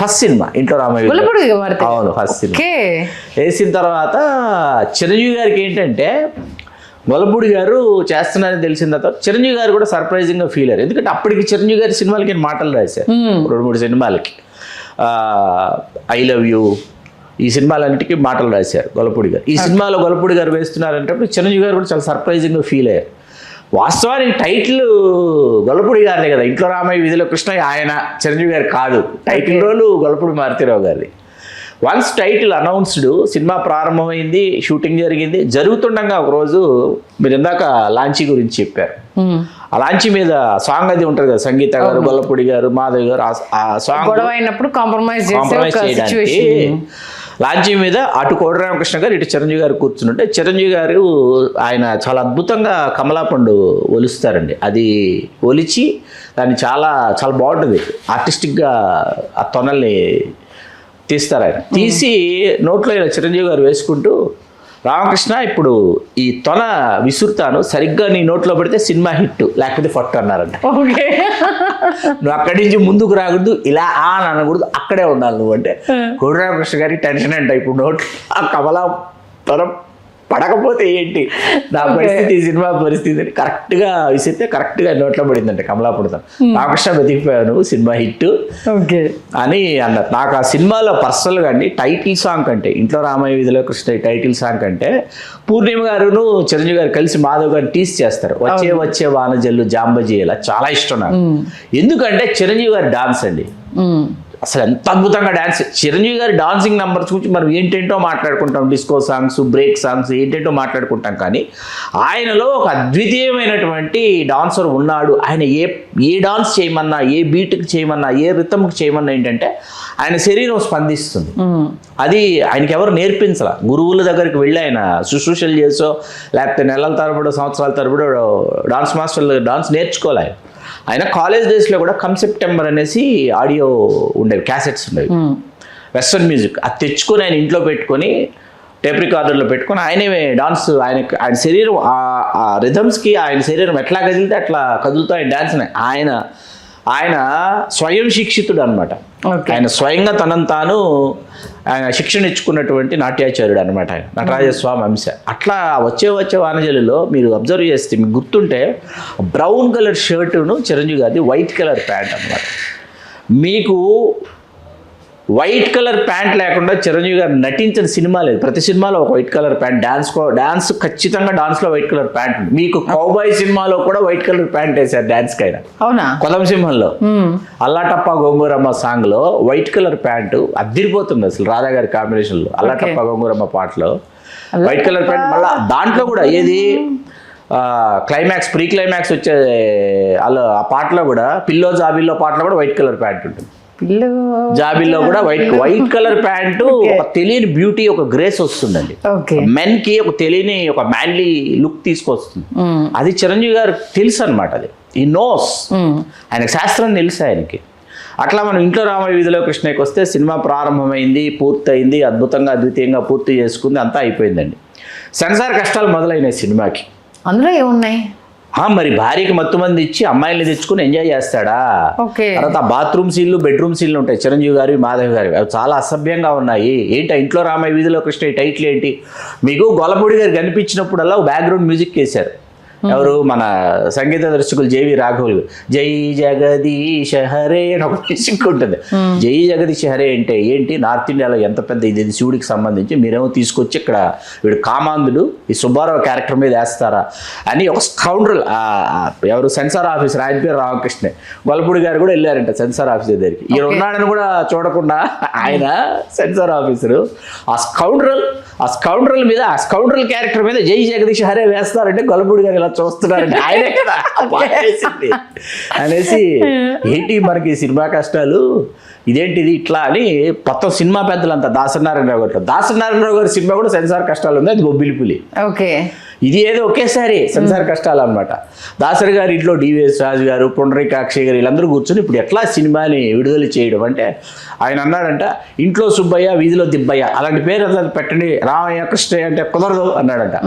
First cinema ఇంట్లో రామయ్య. అవును, first cinema వేసిన తర్వాత చిరంజీవి గారికి ఏంటంటే గొల్లపూడి గారు చేస్తున్నారని తెలిసిన తర్వాత చిరంజీవి గారు కూడా సర్ప్రైజింగ్గా ఫీల్ అయ్యారు. ఎందుకంటే అప్పటికి చిరంజీవి గారి సినిమాలకి నేను మాటలు రాశారు 2-3 సినిమాలకి. ఐ లవ్ యూ ఈ సినిమాలన్నిటికీ మాటలు రాశారు గొల్లపూడి గారు. ఈ సినిమాలో గొల్లపూడి గారు వేస్తున్నారంటే చిరంజీవి గారు కూడా చాలా సర్ప్రైజింగ్గా ఫీల్ అయ్యారు. వాస్తవానికి టైటిల్ గొల్లపూడి గారిదే కదా, ఇంట్లో రామయ్య వీధిలో కృష్ణ ఆయన చిరంజీవి గారు కాదు. టైటిల్ రోలు గొల్లపూడి మారుతీరావు గారిది. వన్స్ టైటిల్ అనౌన్స్డ్, సినిమా ప్రారంభమైంది, షూటింగ్ జరిగింది. జరుగుతుండగా ఒకరోజు మీరు ఇందాక లాంచీ గురించి చెప్పారు. ఆ లాంచీ మీద సాంగ్ అది ఉంటుంది కదా, సంగీత గారు, గొల్లపూడి గారు, మాధవి గారు ఆ సాంగ్ కాంప్రమైజ్ చేయడానికి లాంచీ మీద అటు కోడి రామకృష్ణ గారు ఇటు చిరంజీవి గారు కూర్చుంటే చిరంజీవి గారు ఆయన చాలా అద్భుతంగా కమలాపండు ఒలుస్తారండి. అది ఒలిచి దాన్ని చాలా చాలా బాగుంటుంది, ఆర్టిస్టిక్గా ఆ తొనల్ని తీస్తారు. ఆయన తీసి నోట్లో ఇలా చిరంజీవి గారు వేసుకుంటూ, రామకృష్ణ ఇప్పుడు ఈ తొన విసురుతాను, సరిగ్గా నీ నోట్లో పడితే సినిమా హిట్, లేకపోతే ఫట్ అన్నారంట. నువ్వు అక్కడి నుంచి ముందుకు రాకూడదు, ఇలా అని అనకూడదు, అక్కడే ఉండాలి నువ్వు అంటే. కోడి రామకృష్ణ గారికి టెన్షన్ అంట, ఇప్పుడు నోట్లో ఆ కమలా తొన పడకపోతే ఏంటి నా పరిస్థితి, ఈ సినిమా పరిస్థితి అని కరెక్ట్గా విసిరితే కరెక్ట్గా నోట్లో పడిందంటే కమలాపుడతాను. రామకృష్ణ బతికిపోయాను, సినిమా హిట్ అని అన్నారు. నాకు ఆ సినిమాలో పర్సనల్గా అండి టైటిల్ సాంగ్ కంటే, ఇంట్లో రామయ్య వీధిలో కృష్ణ టైటిల్ సాంగ్ కంటే పూర్ణిమ గారును చిరంజీవి గారు కలిసి మాధవ్ గారిని టీస్ చేస్తారు. వచ్చే వచ్చే వానజల్లు జాంబజీ ఇలా చాలా ఇష్టం నాకు. ఎందుకంటే చిరంజీవి గారి డాన్స్ అండి, అసలు ఎంత అద్భుతంగా డాన్స్. చిరంజీవి గారి డాన్సింగ్ నెంబర్స్ గురించి మనం ఏంటేంటో మాట్లాడుకుంటాం, డిస్కో సాంగ్స్, బ్రేక్ సాంగ్స్ ఏంటేంటో మాట్లాడుకుంటాం. కానీ ఆయనలో ఒక అద్వితీయమైనటువంటి డాన్సర్ ఉన్నాడు. ఆయన ఏ డాన్స్ చేయమన్నా, ఏ బీట్కి చేయమన్నా, ఏ రిథమ్కి చేయమన్నా ఏంటంటే ఆయన శరీరం స్పందిస్తుంది. అది ఆయనకి ఎవరు నేర్పించాల, గురువుల దగ్గరికి వెళ్ళి ఆయన శుశ్రూషలు చేసో లేకపోతే నెలల తరబడో సంవత్సరాల తరబడో డాన్స్ మాస్టర్లు డాన్స్ నేర్చుకోవాలి. ఆయన కాలేజ్ డేస్లో కూడా కమ్ సెప్టెంబర్ అనేసి ఆడియో ఉండేవి, క్యాసెట్స్ ఉండేవి, వెస్ట్రన్ మ్యూజిక్. అది తెచ్చుకొని ఆయన ఇంట్లో పెట్టుకొని టేప్ రికార్డర్లో పెట్టుకొని ఆయనే డాన్స్, ఆయన శరీరం ఆ రిథమ్స్కి ఆయన శరీరం ఎట్లా కదిలితే అట్లా కదులుతూ ఆయన డాన్స్. ఆయన స్వయం శిక్షితుడు అనమాట. ఆయన స్వయంగా తనను తాను ఆయన శిక్షణ ఇచ్చుకున్నటువంటి నాట్యాచార్యుడు అనమాట ఆయన, నటరాజస్వామి అంశ. అట్లా వచ్చే వానజలిలో మీరు అబ్జర్వ్ చేస్తే మీకు గుర్తుంటే బ్రౌన్ కలర్ షర్టును చిరంజీవి గారిది వైట్ కలర్ ప్యాంట్ అనమాట. మీకు వైట్ కలర్ ప్యాంట్ లేకుండా చిరంజీవి గారు నటించిన సినిమా లేదు. ప్రతి సినిమాలో ఒక వైట్ కలర్ ప్యాంట్, డాన్స్ ఖచ్చితంగా డాన్స్లో వైట్ కలర్ ప్యాంట్ ఉంది. మీకు కౌబాయ్ సినిమాలో కూడా వైట్ కలర్ ప్యాంట్ వేశారు డాన్స్కి ఆయన. అవునా? కొలం సింహంలో అల్లాటప్ప గోంగూరమ్మ సాంగ్లో వైట్ కలర్ ప్యాంటు అద్దిరిపోతుంది అసలు, రాధా గారి కాంబినేషన్లో అల్లాటప్ప గోంగూరమ్మ పాటలో వైట్ కలర్ ప్యాంట్. మళ్ళీ దాంట్లో కూడా ఏది క్లైమాక్స్, ప్రీ క్లైమాక్స్ వచ్చే ఆ పాటలో కూడా, పిల్లో జాబిల్లో పాటలో కూడా వైట్ కలర్ ప్యాంట్ ఉంటుంది. జాబిల్లో కూడా వైట్ కలర్ ప్యాంటు ఒక తెలియని బ్యూటీ, ఒక గ్రేస్ వస్తుందండి. మెన్ కి ఒక తెలియని ఒక మ్యాన్లీ లుక్ తీసుకొస్తుంది. అది చిరంజీవి గారు తెలుసు అనమాట. అది ఈ నోస్, ఆయనకు శాస్త్రం తెలుసు ఆయనకి. అట్లా మనం ఇంట్లో రామయ్య వీధిలో కృష్ణకి వస్తే సినిమా ప్రారంభమైంది, పూర్తయింది, అద్భుతంగా అద్వితీయంగా పూర్తి చేసుకుంది, అంతా అయిపోయిందండి. సెన్సార్ కష్టాలు మొదలైనాయి సినిమాకి. అందులో ఏమున్నాయి? మరి భార్యకి మత్తు మంది ఇచ్చి అమ్మాయిల్ని తెచ్చుకుని ఎంజాయ్ చేస్తాడా? తర్వాత బాత్రూమ్ సీన్లు, బెడ్రూమ్ సీన్లు ఉంటాయి చిరంజీవి గారి, మాధవి గారి. అవి చాలా అసభ్యంగా ఉన్నాయి. ఏంటి ఇంట్లో రామయ్య వీధిలో కృష్ణ టైటిల్ ఏంటి? మీకు గొల్లపూడి గారు కనిపించినప్పుడల్లా బ్యాక్గ్రౌండ్ మ్యూజిక్ వేశారు. ఎవరు? మన సంగీత దర్శకులు జేవి రాఘవులు. జై జగదీశ హరే అని ఒక మ్యూజిక్ ఉంటుంది. జై జగదీశ హరే అంటే ఏంటి? నార్త్ ఇండియాలో ఎంత పెద్ద ఇది శివుడికి సంబంధించి, మీరేమో తీసుకొచ్చి ఇక్కడ వీడు కామాంధుడు, ఈ సుబ్బారావు క్యారెక్టర్ మీద వేస్తారా అని ఒక స్కౌండ్రల్. ఎవరు? సెన్సార్ ఆఫీసర్, ఆయన పేరు రామకృష్ణ. గొల్లపూడి గారు కూడా వెళ్ళారంట సెన్సార్ ఆఫీసర్ దగ్గరికి. ఈయన ఉన్నాడని కూడా చూడకుండా ఆయన సెన్సార్ ఆఫీసరు ఆ స్కౌండ్రల్ మీద, ఆ స్కౌండ్రల్ క్యారెక్టర్ మీద జై జగదీశ హరే వేస్తారంటే గొల్లపూడి గారు ఇలా చూస్తున్నారంటే ఆయనే కదా అనేసి, ఏంటి మనకి సినిమా కష్టాలు, ఇదేంటిది ఇట్లా అని మొత్తం సినిమా పెద్దలంతా దాసనారాయణరావు గారి సినిమా కూడా సెన్సార్ కష్టాలు ఉంది. అది బొబ్బిలిపులి. ఇది ఏదో ఒకేసారి సెన్సార్ కష్టాలు అనమాట. దాసరి గారి ఇంట్లో డివిఎస్ రాజు గారు, పుండరీకాక్షి గారు వీళ్ళందరూ కూర్చొని ఇప్పుడు ఎట్లా సినిమాని విడుదల చేయడం అంటే, ఆయన అన్నాడంట, ఇంట్లో సుబ్బయ్య వీధిలో దిబ్బయ్య అలాంటి పేరు అట్లా పెట్టండి, రామయ్య కృష్ణయ్య అంటే కుదరదు అన్నాడంట.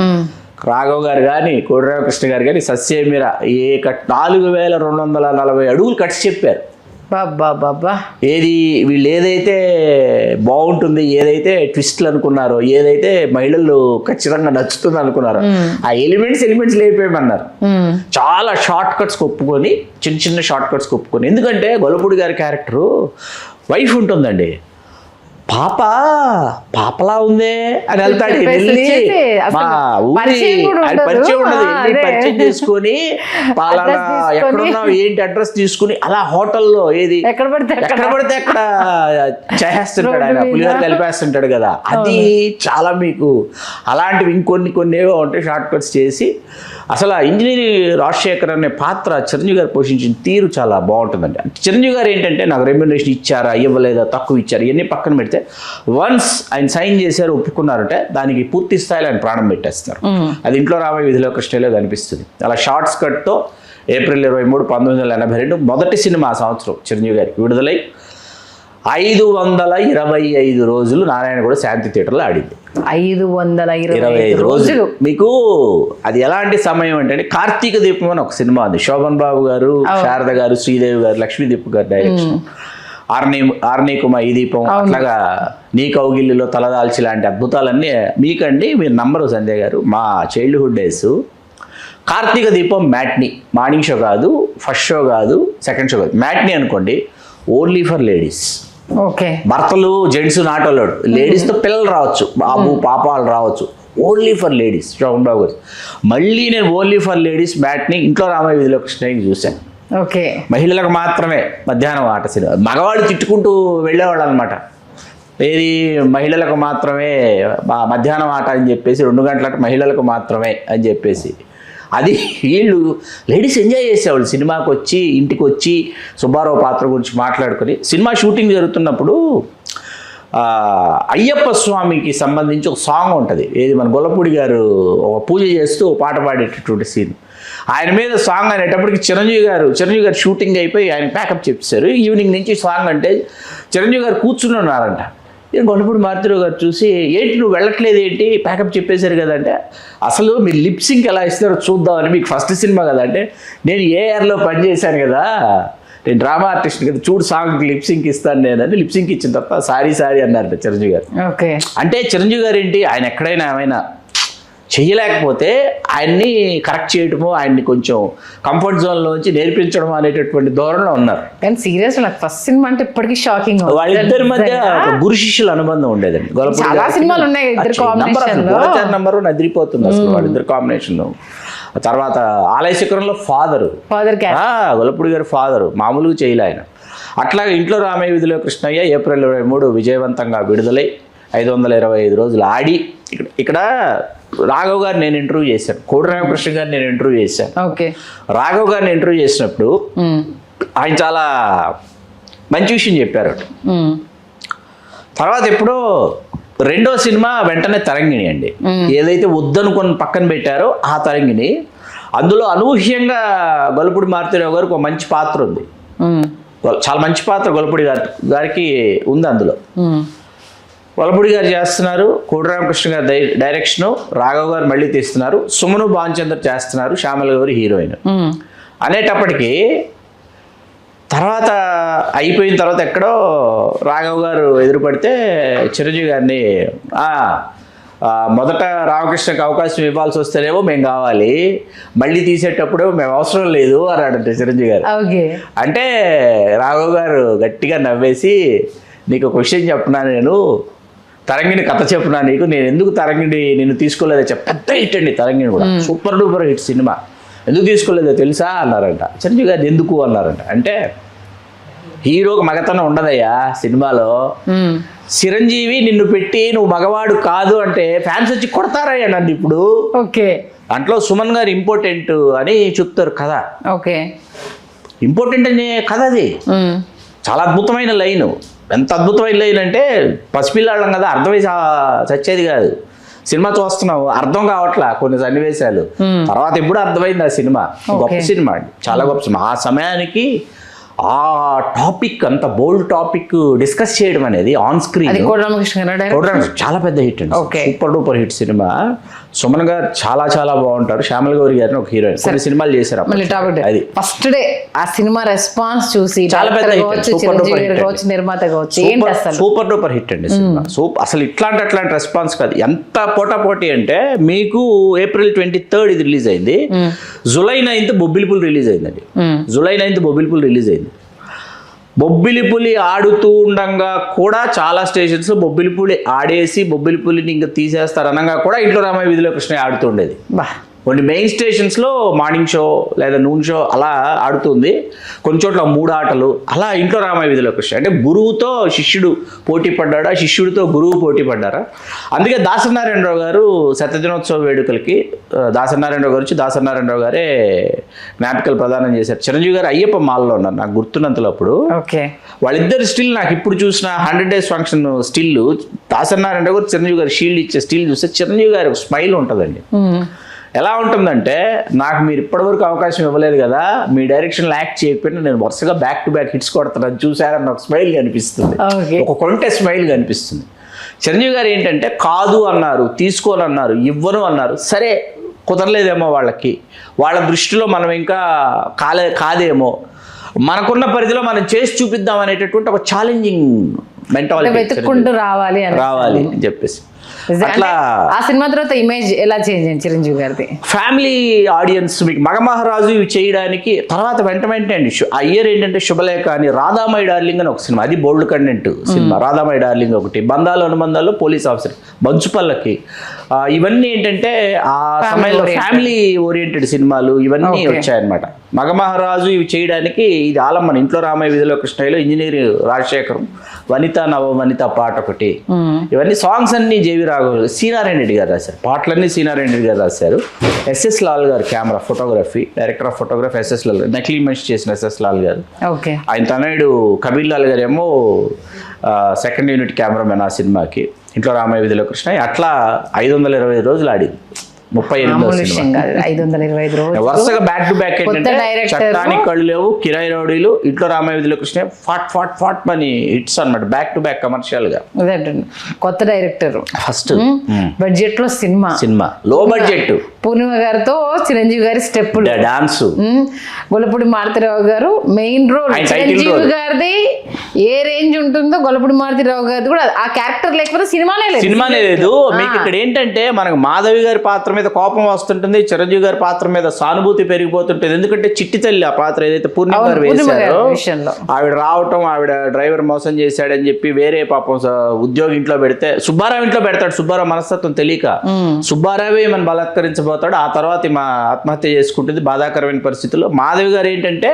రాఘవ్ గారు కానీ, కోడిరామకృష్ణ గారు కానీ సస్యమీర 4240 అడుగులు కట్టి చెప్పారు. ఏది వీళ్ళు ఏదైతే బాగుంటుంది, ఏదైతే ట్విస్ట్లు అనుకున్నారో, ఏదైతే మహిళలు ఖచ్చితంగా నచ్చుతుంది అనుకున్నారో ఆ ఎలిమెంట్స్ లేపేయమన్నారు. చాలా షార్ట్ కట్స్ ఒప్పుకొని, చిన్న షార్ట్ కట్స్ ఒప్పుకొని. ఎందుకంటే గొల్లపూడి గారి క్యారెక్టరు వైఫ్ ఉంటుందండి, పాపలా ఉందే అని వెళ్తాడు. వెళ్ళి మా ఊరి పరిచయం ఉండదు, పరిచయం చేసుకొని పాలనా ఎక్కడున్నావు ఏంటి అడ్రస్ తీసుకుని అలా హోటల్లో ఏది ఎక్కడ పడితే అక్కడ చేస్తుంటాడు ఆయన, పులిహోర కలిపేస్తుంటాడు కదా. అది చాలా మీకు అలాంటివి ఇంకొన్ని ఏవో ఉంటాయి షార్ట్ కట్స్ చేసి. అసలు ఇంజనీర్ రాజశేఖర్ అనే పాత్ర చిరంజీవి గారు పోషించిన తీరు చాలా బాగుంటుందండి. చిరంజీవి గారు ఏంటంటే నాకు రెమ్యునరేషన్ ఇచ్చారా ఇవ్వలేదా తక్కువ ఇచ్చారు ఇవన్నీ పక్కన పెడితే, వన్స్ ఆయన సైన్ చేశారు ఒప్పుకున్నారంటే దానికి పూర్తి స్థాయిలో ఆయన ప్రాణం పెట్టేస్తారు. అది ఇంట్లో రామయ్య విధిలో కృష్ణలో కనిపిస్తుంది. అలా షార్ట్స్ కట్తో ఏప్రిల్ 23, 1982 మొదటి సినిమా సంవత్సరం చిరంజీవి గారికి విడుదలై 525 రోజులు నారాయణగూడ శాంతి థియేటర్లో ఆడింది. 525 రోజులు. మీకు అది ఎలాంటి సమయం అంటే కార్తీక దీపం అని ఒక సినిమా ఉంది, శోభన్ బాబు గారు, శారద గారు, శ్రీదేవి గారు, లక్ష్మీదీప్ గారు డైరెక్షన్, ఆర్నీకుమ ఈ దీపం, అట్లాగా నీ కౌగిలిలో తలదాల్చి లాంటి అద్భుతాలన్నీ మీకండి. మీరు నంబరు సంధ్య గారు, మా చైల్డ్హుడ్ డేస్ కార్తీక దీపం మ్యాట్నీ, మార్నింగ్ షో కాదు, ఫస్ట్ షో కాదు, సెకండ్ షో కాదు, మ్యాట్నీ అనుకోండి, ఓన్లీ ఫర్ లేడీస్. ఓకే, భర్తలు జెంట్స్ నాట్ అలౌడ్, లేడీస్తో పిల్లలు రావచ్చు, బాబు పాప వాళ్ళు రావచ్చు, ఓన్లీ ఫర్ లేడీస్ శోభన్ బాబు గారు. మళ్ళీ నేను ఓన్లీ ఫర్ లేడీస్ మ్యాట్ని ఇంట్లో రామయ్య విధిలో కృష్ణయ్య చూశాను. ఓకే, మహిళలకు మాత్రమే మధ్యాహ్నం ఆట సినిమా. మగవాళ్ళు తిట్టుకుంటూ వెళ్ళేవాళ్ళు అనమాట, ఏది మహిళలకు మాత్రమే మధ్యాహ్నం ఆట అని చెప్పేసి, 2 గంటలకు మహిళలకు మాత్రమే అని చెప్పేసి. అది వీళ్ళు లేడీస్ ఎంజాయ్ చేసేవాళ్ళు. సినిమాకి వచ్చి ఇంటికి వచ్చి సుబ్బారావు పాత్ర గురించి మాట్లాడుకొని, సినిమా షూటింగ్ జరుగుతున్నప్పుడు అయ్యప్ప స్వామికి సంబంధించి ఒక సాంగ్ ఉంటుంది, ఏది మన గొల్లపూడి గారు ఒక పూజ చేస్తూ పాట పాడేటటువంటి సీన్. ఆయన మీద సాంగ్ అనేటప్పటికి చిరంజీవి గారు షూటింగ్ అయిపోయి ఆయన ప్యాకప్ చెప్పేశారు. ఈవినింగ్ నుంచి సాంగ్ అంటే చిరంజీవి గారు కూర్చుని ఉన్నారంట. గొల్లపూడి మారుతిరావు గారు చూసి, ఏంటి నువ్వు వెళ్ళట్లేదు ఏంటి, ప్యాకప్ చెప్పేశారు కదంటే, అసలు మీరు లిప్సింగ్ ఎలా ఇస్తారో చూద్దామని, మీకు ఫస్ట్ సినిమా కదా అంటే, నేను ఏఆర్లో పనిచేశాను కదా, నేను డ్రామా ఆర్టిస్ట్ కదా, చూడు సాంగ్ లిప్సింగ్ ఇస్తాను నేనని లిప్సింగ్ ఇచ్చిన తప్ప సారీ అన్నారట చిరంజీవి గారు. ఓకే, అంటే చిరంజీవి గారు ఏంటి, ఆయన ఎక్కడైనా ఏమైనా చెయ్యలేకపోతే ఆయన్ని కరెక్ట్ చేయడము, ఆయన్ని కొంచెం కంఫర్ట్ జోన్లోంచి నేర్పించడం అనేటటువంటి ధోరణిలో ఉన్నారు. కానీ సీరియస్ నాకు ఫస్ట్ సినిమా అంటే ఇప్పటికీ షాకింగ్. వాళ్ళిద్దరి మధ్య గురు శిష్యుల అనుబంధం ఉండేదండి. నంబరు నదిరిపోతుంది అసలు వాళ్ళిద్దరు కాంబినేషన్. తర్వాత ఆలయ శిఖరంలో ఫాదర్ గొల్లపూడి గారు ఫాదరు మామూలుగా చేయలే ఆయన. అట్లాగే ఇంట్లో రామయ్య విధిలో కృష్ణయ్య ఏప్రిల్ 23 విజయవంతంగా విడుదలై 525 రోజులు ఆడి, ఇక్కడ రాఘవ్ గారు నేను ఇంటర్వ్యూ చేశాను, కోడి రామకృష్ణ గారు నేను ఇంటర్వ్యూ చేశాను. ఓకే, రాఘవ్ గారిని ఇంటర్వ్యూ చేసినప్పుడు ఆయన చాలా మంచి విషయం చెప్పారు. తర్వాత ఎప్పుడో రెండో సినిమా వెంటనే తరంగిణి అండి, ఏదైతే వద్దనుకొని పక్కన పెట్టారో ఆ తరంగిణి, అందులో అనూహ్యంగా గొల్లపూడి మారుతిరావు గారికి ఒక మంచి పాత్ర ఉంది, చాలా మంచి పాత్ర గొల్లపూడి గారికి ఉంది అందులో. గొల్లపూడి గారు చేస్తున్నారు, కోడి రామకృష్ణ గారు డైరెక్షను, రాఘవ్ గారు మళ్ళీ తీస్తున్నారు, సుమను భానుచంద్ర చేస్తున్నారు, శ్యామల గారు హీరోయిన్ అనేటప్పటికీ తర్వాత అయిపోయిన తర్వాత ఎక్కడో రాఘవ్ గారు ఎదురుపడితే చిరంజీవి గారిని మొదట రామకృష్ణకి అవకాశం ఇవ్వాల్సి వస్తేనేమో మేము కావాలి, మళ్ళీ తీసేటప్పుడు మేము అవసరం లేదు అన్నాడంటే చిరంజీవి గారు. అంటే రాఘవ్ గారు గట్టిగా నవ్వేసి, నీకు ఒక విషయం చెప్పనా, నేను తరంగిణి కథ చెప్పునా నీకు, నేను ఎందుకు తరంగిణి నిన్ను తీసుకోలేదో చెప్ప, పెద్ద హిట్ అండి తరంగిణి కూడా, సూపర్ డూపర్ హిట్ సినిమా, ఎందుకు తీసుకోలేదో తెలుసా అన్నారంట. చిరంజీవి గారు ఎందుకు అన్నారంట, అంటే హీరోకి మగతనం ఉండదయ్యా సినిమాలో, చిరంజీవి నిన్ను పెట్టి నువ్వు మగవాడు కాదు అంటే ఫ్యాన్స్ వచ్చి కొడతారయ్యా నన్ను ఇప్పుడు. ఓకే, దాంట్లో సుమన్ గారు ఇంపార్టెంట్ అని చెప్తారు కదా. ఓకే, ఇంపార్టెంట్ అనే కథ అది, చాలా అద్భుతమైన లైన్. ఎంత అద్భుతమైన లైన్ అంటే పసిపిల్లాళ్ళం కదా, అర్థమై చచ్చేది కాదు. సినిమా చూస్తున్నావు అర్థం కావట్లా కొన్ని సన్నివేశాలు, తర్వాత ఎప్పుడు అర్థమైంది ఆ సినిమా. గొప్ప సినిమా అండి, చాలా గొప్ప సినిమా. ఆ సమయానికి ఆ టాపిక్, అంత బోల్డ్ టాపిక్ డిస్కస్ చేయడం అనేది ఆన్ స్క్రీన్ చాలా పెద్ద హిట్ అండి, super duper hit cinema. Suman గారు చాలా చాలా బాగుంటారు. శ్యామల గౌరి గారిని ఒక హీరోయిన్ కొన్ని సినిమాలు చేశారు మళ్ళీ టాపిక్ అది ఫస్ట్ డే ఆ సినిమా రెస్పాన్స్ చూసి చాలా పెద్ద hit, కావచ్చు, super చిరంజీవి duper గారు hit కావచ్చు, నిర్మాత కావచ్చు, ఏంటి అసలు సూపర్ డూపర్ హిట్ అండి సినిమా. అసలు అట్లాంటి రెస్పాన్స్ కాదు, ఎంత పోటాపోటీ అంటే మీకు April 23rd ఇది రిలీజ్ అయింది, July 9th బొబ్బిలిపుల్ రిలీజ్ అయిందండి. July 9th బొబ్బిలిపుల్ రిలీజ్ అయింది. బొబ్బిలిపులి ఆడుతూ ఉండగా కూడా చాలా స్టేషన్స్ బొబ్బిలిపులి ఆడేసి బొబ్బిలిపులిని ఇంకా తీసేస్తారు అనగా కూడా ఇంట్లో రామయ్య వీధిలో కృష్ణయ్య ఆడుతూ ఉండేది. బా కొన్ని మెయిన్ స్టేషన్స్లో మార్నింగ్ షో లేదా నూన్ షో అలా ఆడుతుంది, కొన్ని చోట్ల 3 ఆటలు అలా ఇంట్లో రామయ్య వీధిలో కృష్ణ. అంటే గురువుతో శిష్యుడు పోటీ పడ్డాడా, శిష్యుడితో గురువు పోటీ పడ్డారా? అందుకే దాసనారాయణరావు గారు శతదినోత్సవ వేడుకలకి దాసనారాయణరావు గారు వచ్చి దాసనారాయణరావు గారే జ్ఞాపికలు ప్రదానం చేశారు. చిరంజీవి గారు అయ్యప్ప మాల్లో ఉన్నారు నాకు గుర్తున్నంతలో అప్పుడు. ఓకే వాళ్ళిద్దరు స్టిల్ నాకు ఇప్పుడు చూసిన 100 days ఫంక్షన్ స్టిల్ దాసనారాయణరావు గారు చిరంజీవి గారు షీల్డ్ ఇచ్చే స్టిల్ చూస్తే చిరంజీవి గారి ఒక స్మైల్ ఉంటుందండి. ఎలా ఉంటుందంటే, నాకు మీరు ఇప్పటివరకు అవకాశం ఇవ్వలేదు కదా, మీ డైరెక్షన్లో యాక్ట్ చేయకపోయినా నేను వరుసగా బ్యాక్ టు బ్యాక్ హిట్స్ కొడుతున్నాను చూసారని ఒక స్మైల్ కనిపిస్తుంది, ఒక కొంటె స్మైల్ కనిపిస్తుంది. చిరంజీవి గారు ఏంటంటే కాదు అన్నారు, తీసుకోనన్నారు, ఇవ్వను అన్నారు. సరే కుదరలేదేమో వాళ్ళకి, వాళ్ళ దృష్టిలో మనం ఇంకా కాదేమో, మనకున్న పరిధిలో మనం చేసి చూపిద్దాం అనేటటువంటి ఒక ఛాలెంజింగ్ మెంటాలిటీ వెతుక్కుంటూ రావాలి అని చెప్పేసి అట్లా. ఆ సినిమా తర్వాత ఇమేజ్ ఎలా చేంజ్ అయింది చిరంజీవి గారిది? ఫ్యామిలీ ఆడియన్స్ మీకు మగమహారాజు ఇవి చేయడానికి తర్వాత వెంటనే అండి ఆ ఇయర్ ఏంటంటే శుభలేఖ అని రాధామై డార్లింగ్ అని ఒక సినిమా, అది బోల్డ్ కంటెంట్ సినిమా. రాధామై డార్లింగ్ ఒకటి, బంధాలు అనుబంధాల్లో పోలీస్ ఆఫీసర్, మంచుపల్లకి, ఇవన్నీ ఏంటంటే ఆ సమయంలో ఫ్యామిలీ ఓరియంటెడ్ సినిమాలు ఇవన్నీ వచ్చాయన్నమాట. మగమహారాజు ఇవి చేయడానికి ఇది ఆలమ్మన ఇంట్లో రామయ్య వీధిలో కృష్ణయ్యలో ఇంజనీర్ రాజశేఖరం, వనిత నవ వనిత పాట ఒకటి, ఇవన్నీ సాంగ్స్ అన్ని జేవి రాఘవ సీనారాయణ రెడ్డి గారు రాశారు, పాటలన్నీ సీనారాయణ రెడ్డి గారు రాశారు. ఎస్ఎస్ లాల్ గారు camera photography, director of photography SS Lal, నకిలీ మనిషి చేసిన ఎస్ఎస్ లాల్ గారు. ఆయన తనయుడు కబీర్ లాల్ గారు ఏమో సెకండ్ యూనిట్ కెమెరామెన్ ఆ సినిమాకి ఇంట్లో రామయ్య వీధిలో కృష్ణయ్య. అట్లా 525 రోజులు ఆడింది. 525 రోజులు వరుసగా బ్యాక్ టు బ్యాక్ ఏంటంటే చట్టానికి కళ్ళు లేవు, కిరాయి రౌడీలు, ఇంట్లో రామయ్య వీధిలో కృష్ణ, ఫాట్ మనీ హిట్స్ అన్నమాట, బ్యాక్ టు బ్యాక్ కమర్షియల్ గా. కొత్త డైరెక్టర్, ఫస్ట్ బడ్జెట్ లో సినిమా లో బడ్జెట్, పూర్ణిమ గారితో చిరంజీవి గారి స్టెప్ డాన్స్, గొల్లపూడి మారుతిరావు గారు మెయిన్ రోల్. చిరంజీవి గారిది ఏ రేంజ్ ఉంటుందో గొల్లపూడి మారుతిరావు గారిది కూడా ఆ క్యారెక్టర్ లేకపోతే సినిమానే లేదు. మీకు ఇక్కడ ఏంటంటే మనకు మాధవి గారి పాత్ర మీద కోపం వస్తుంటుంది, చిరంజీవి గారి పాత్ర మీద సానుభూతి పెరిగిపోతుంటుంది. ఎందుకంటే చిట్టి తల్లి ఆ పాత్ర ఏదైతే పూర్ణిమ గారు వేశారో, ఆవిడ రావటం, ఆవిడ డ్రైవర్ మోసం చేశాడని చెప్పి వేరే పాపం ఉద్యోగి ఇంట్లో పెడితే సుబ్బారావు ఇంట్లో పెడతాడు. సుబ్బారావు మనస్తత్వం తెలియక సుబ్బారావే మన బలాత్కరించబోతాడు. ఆ తర్వాత మా ఆత్మహత్య చేసుకుంటుంది బాధాకరమైన పరిస్థితుల్లో. మాధవి గారు ఏంటంటే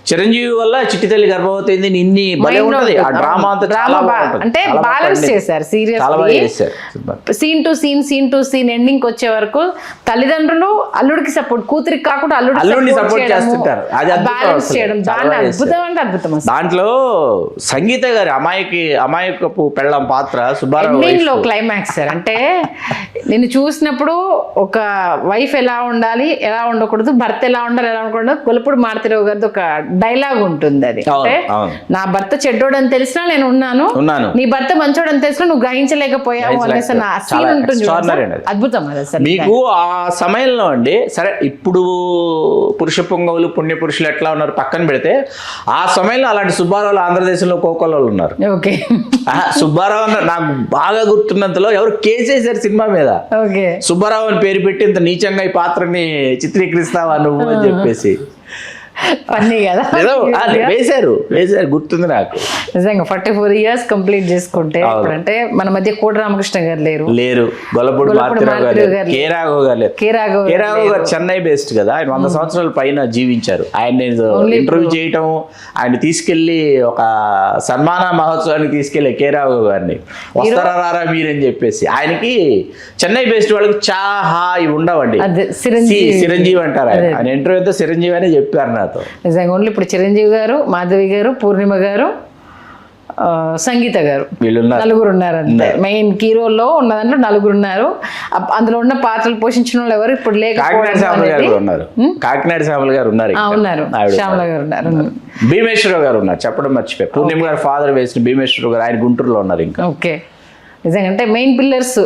చిరంజీవి వల్ల చిట్టి తల్లి గర్భవతి అయింది, ఇన్ని భలే ఉంటది ఆ డ్రామా అంతా, చాలా బాగుంటుంది. అంటే బ్యాలెన్స్ చేశారు సీన్ టు సీన్ ఎండింగ్ వచ్చే వరకు తల్లిదండ్రులు అల్లుడికి సపోర్ట్, కూతురికి కాకుండా అల్లుడిని సపోర్ట్ చేస్తుంటారు. అది బ్యాలెన్స్ చేయడం అద్భుతం అంటే అద్భుతం. దాంట్లో సంగీత గారి అమాయకపు పెళ్ళం పాత్ర సుబ్బారావు క్లైమాక్స్ సార్, అంటే నేను చూసినప్పుడు ఒక వైఫ్ ఎలా ఉండాలి, ఎలా ఉండకూడదు, భర్త ఎలా ఉండాలి, ఎలా ఉండకూడదు, గొల్లపూడి మారుతిరావు గారిది ఒక డైలాగ్ ఉంటుంది. అది అంటే నా భర్త చెడ్డోడని తెలిసినా నేను ఉన్నాను, నీ భర్త మంచోడని తెలిసినా నువ్వు గ్రహించలేకపోయావు అనేసి నా సీన్ ఉంటుంది. అద్భుతం అది అసలు. మీకు ఆ సమయంలో అండి, సరే ఇప్పుడు పురుష పొంగవులు పుణ్య పురుషులు ఎట్లా ఉన్నారు పక్కన పెడితే, ఆ సమయంలో అలాంటి సుబ్బారావులు ఆంధ్రదేశంలో కోకోలలో ఉన్నారు. ఓకే, సుబ్బారావు అన్నారు నాకు బాగా గుర్తున్నంతలో, ఎవరు కేసేసారు సినిమా మీద, సుబ్బారావు అని పేరు పెట్టి ఇంత నీచంగా ఈ పాత్రని చిత్రీకరిస్తావా నువ్వు అని చెప్పేసి వేశారు గుర్తుంది నాకు. నిజంగా 44 years కంప్లీట్ చేసుకుంటే అంటే మన మధ్య కోటి రామకృష్ణ గారు లేరు, గొల్లపూడి మారుతిరావు గారు, కే రాఘవ్ గారు చెన్నై బేస్డ్ కదా, ఆయన 100 సంవత్సరాల పైన జీవించారు. ఆయన ఇంటర్వ్యూ చేయటం, ఆయన తీసుకెళ్లి ఒక సన్మాన మహోత్సవానికి తీసుకెళ్లి కే రాఘవ్ గారిని వస్తారా రారా మీరని చెప్పేసి, ఆయనకి చెన్నై బేస్డ్ వాళ్ళకి చాహా ఇవి ఉండవండి, చిరంజీవి అంటారు. ఆయన ఇంటర్వ్యూ అంతా చిరంజీవి అనే చెప్పారు నాతో. నిజంగా ఓన్లీ ఇప్పుడు చిరంజీవి గారు, మాధవి గారు, పూర్ణిమ గారు, సంగీత గారు, నలుగురు ఉన్నారు అంతే. మెయిన్ హీరోల్లో ఉన్న దాంట్లో నలుగురు ఉన్నారు. అందులో ఉన్న పాత్రలు పోషించిన వాళ్ళు ఎవరు ఇప్పుడు కాకినాడ శ్యామల గారు ఉన్నారు, శ్యామల గారు ఉన్నారు, భీమేశ్వరరావు గారు ఉన్నారు, చెప్పడం మర్చిపోయి. పూర్ణిమ గారు ఫాదర్ వేసిన భీమేశ్వరరావు గారు, ఆయన గుంటూరులో ఉన్నారు. ఇంకా ఓకే, నిజంగా అంటే మెయిన్ పిల్లర్స్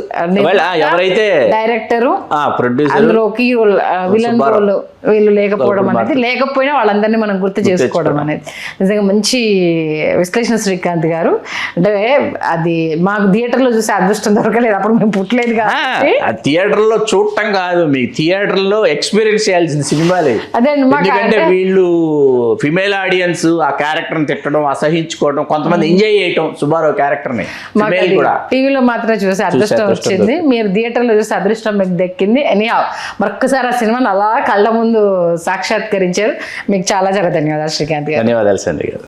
ఎవరైతే డైరెక్టరు ప్రొడ్యూసర్ అందులో కీ రోల్ విలన్ రోల్ వీళ్ళు లేకపోవడం అనేది, లేకపోయినా వాళ్ళందరినీ మనం గుర్తు చేసుకోవడం అనేది నిజంగా మంచి విశ్లేషణ శ్రీకాంత్ గారు. అంటే అది మాకు థియేటర్లో చూసే అదృష్టం దొరకలేదు, అప్పుడు మేము పుట్టలేదు కాబట్టి. థియేటర్లో చూడటం కాదు, మీ థియేటర్లో ఎక్స్పీరియన్స్ చేయాల్సిన సినిమాలే. అదే ఎందుకంటే వీళ్ళు ఫిమేల్ ఆడియన్స్ ఆ క్యారెక్టర్ని తిట్టడం, అసహించుకోవడం, కొంతమంది ఎంజాయ్ చేయటం సుబ్బారావు క్యారెక్టర్ని. కూడా టీవీలో మాత్రమే చూసే అదృష్టం వచ్చింది, మీరు థియేటర్లో చూసే అదృష్టం మీకు దక్కింది. ఎనీహౌ మరొక్కసారి ఆ సినిమాని అలా కళ్ళ ముందు సాక్షాత్కరించారు. మీకు చాలా చాలా ధన్యవాదాలు శ్రీకాంత్ గారు. ధన్యవాదాలు సంధ్య గారు.